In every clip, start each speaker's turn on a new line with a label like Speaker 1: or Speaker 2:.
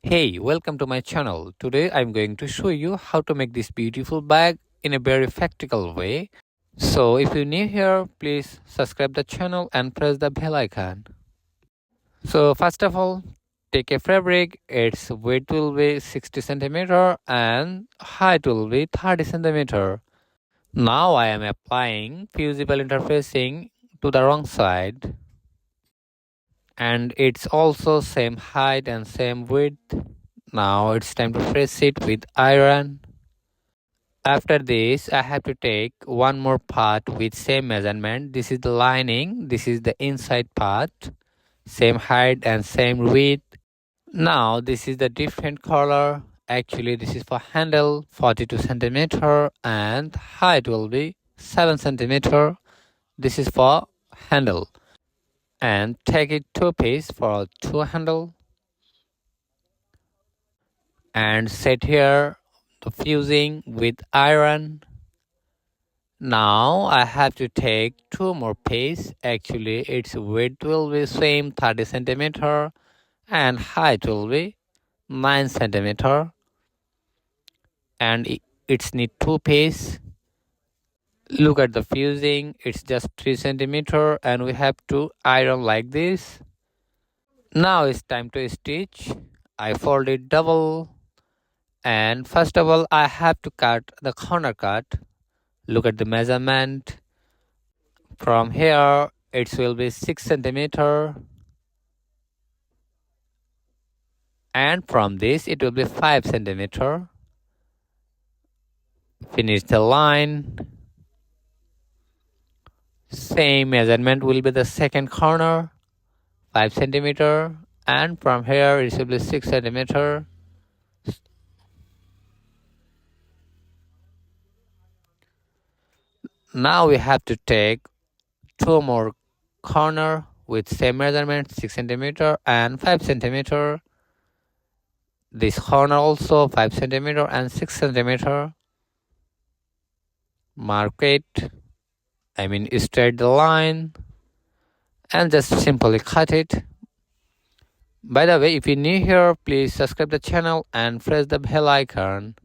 Speaker 1: Hey, welcome to my channel. Today I'm going to show you how to make this beautiful bag in a very practical way. So if you're new here, please subscribe the channel and press the bell icon. So first of all, take a fabric. Its width will be 60 centimeter and height will be 30 centimeter. Now I am applying fusible interfacing to the wrong side, and it's also same height and same width. Now it's time to press it with iron. After this, I have to take one more part with same measurement. This is the lining, this is the inside part, same height and same width. Now this is the different color. Actually, this is for handle 42 centimeter and height will be 7 centimeter. This is for handle. And take it two piece for two handle and set here the fusing with iron. Now I have to take two more piece. Actually its width will be same 30 centimeter and height will be 9 centimeter, and it's need two piece. Look at the fusing, it's just 3 centimeter and we have to iron like this. Now it's time to stitch. I fold it double, and first of all I have to cut the corner cut. Look at the measurement. From here it will be 6 centimeter, and from this it will be 5 centimeter. Finish the line. Same measurement will be the second corner, 5 centimeter, and from here it will be 6 centimeter. Now we have to take two more corner with same measurement, 6 centimeter and 5 centimeter. This corner also 5 centimeter and 6 centimeter. Mark it, straight the line and just simply cut it. By the way, if you're new here, please subscribe the channel and press the bell icon.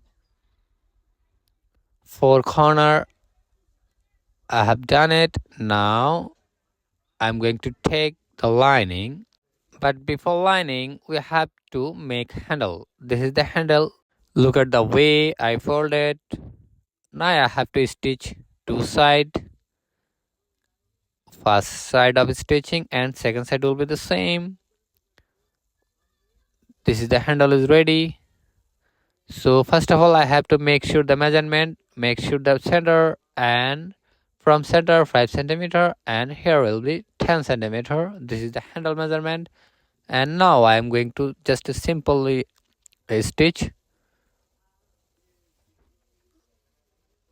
Speaker 1: Four corner, I have done it. Now I'm going to take the lining, but before lining we have to make handle. This is the handle. Look at the way I fold it. Now I have to stitch two side. First side of stitching and second side will be the same. This is the handle is ready. So first of all I have to make sure the measurement, make sure the center, and from center 5 centimeter and here will be 10 centimeter. This is the handle measurement, and now I am going to just simply stitch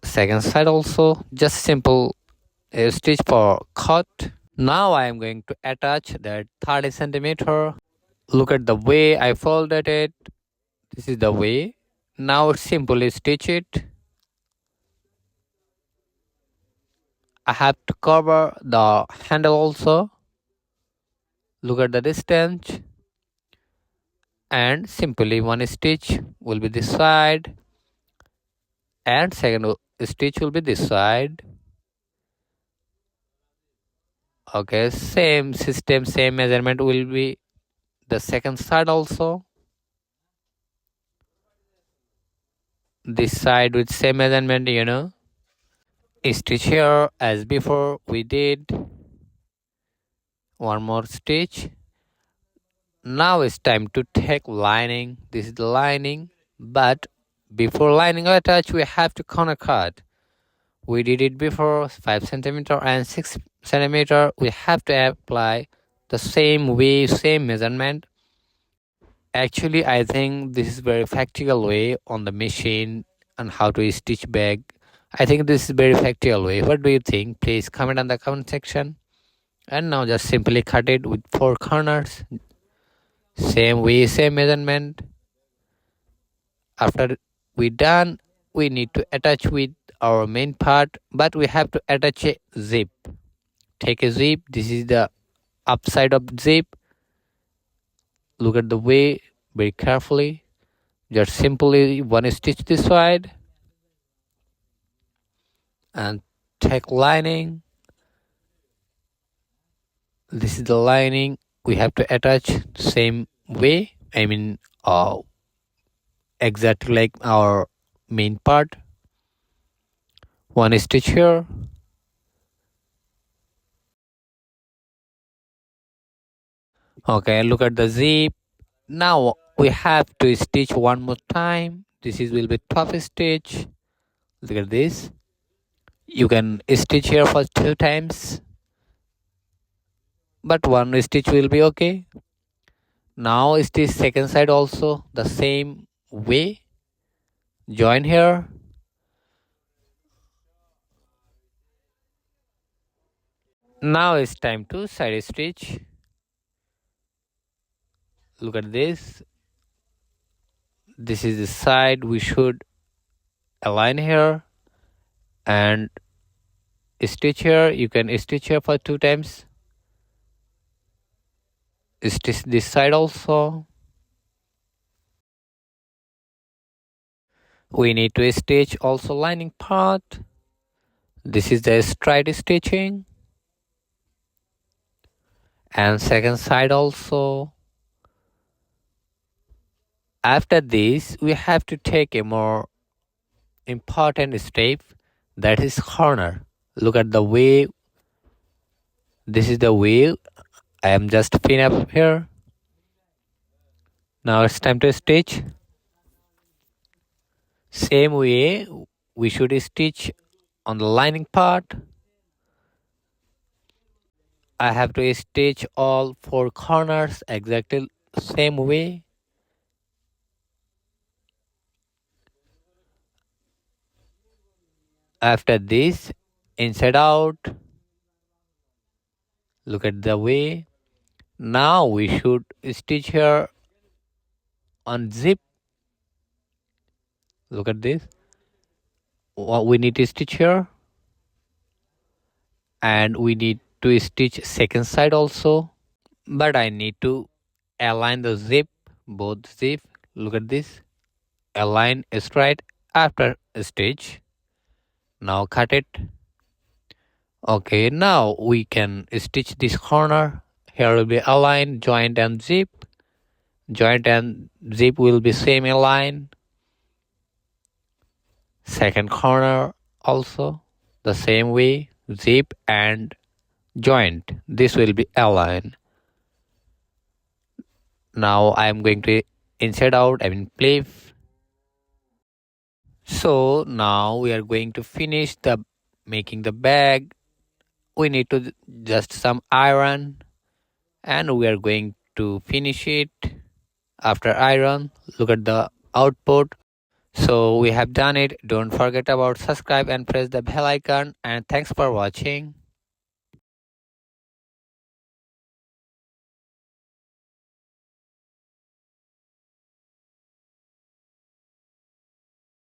Speaker 1: second side also, just simple stitch for cut. Now I am going to attach that 30 centimeter. Look at the way I folded it. This is the way. Now simply stitch it. I have to cover the handle also. Look at the distance, and simply one stitch will be this side and second stitch will be this side. Okay, same system, same measurement will be the second side also. This side with same measurement, stitch here as before we did. One more stitch. Now it's time to take lining. This is the lining, but before lining attach we have to corner cut. We did it before, 5 centimeter and 6 centimeter. We have to apply the same way, same measurement. Actually I think this is very practical way on the machine and how to stitch bag. I think this is very practical way. What do you think? Please comment on the comment section. And now just simply cut it with 4 corners. Same way, same measurement. After we done, we need to attach with our main part, but we have to attach a zip. Take a zip. This is the upside of zip. Look at the way very carefully. Just simply one stitch this side and take lining. This is the lining we have to attach same way. Exactly like our main part. One stitch here. Okay, look at the zip. Now we have to stitch one more time. This is will be top stitch. Look at this. You can stitch here for 2 times, but one stitch will be okay. Now stitch second side also the same way. Join here. Now it's time to side stitch. Look at this. This is the side we should align here and stitch here. You can stitch here for 2 times. Stitch this side also. We need to stitch also lining part. This is the straight stitching. And second side also. After this, we have to take a more important step, that is corner. Look at the way. This is the way I am just pin up here. Now it's time to stitch. Same way we should stitch on the lining part. I have to stitch all 4 corners exactly same way. After this, inside out. Look at the way. Now we should stitch here on zip. Look at this. What we need to stitch here, and we need to stitch second side also. But I need to align the zip, both zip. Look at this. Align straight after stitch. Now cut it. Okay, now we can stitch this corner. Here will be align, joint and zip. Joint and zip will be same align. Second corner also the same way, zip and joint. This will be align. Now I am going to insert out, play. So now we are going to finish the making the bag. We need to just some iron and we are going to finish it after iron. Look at the output. So we have done it. Don't forget about subscribe and press the bell icon, and thanks for watching.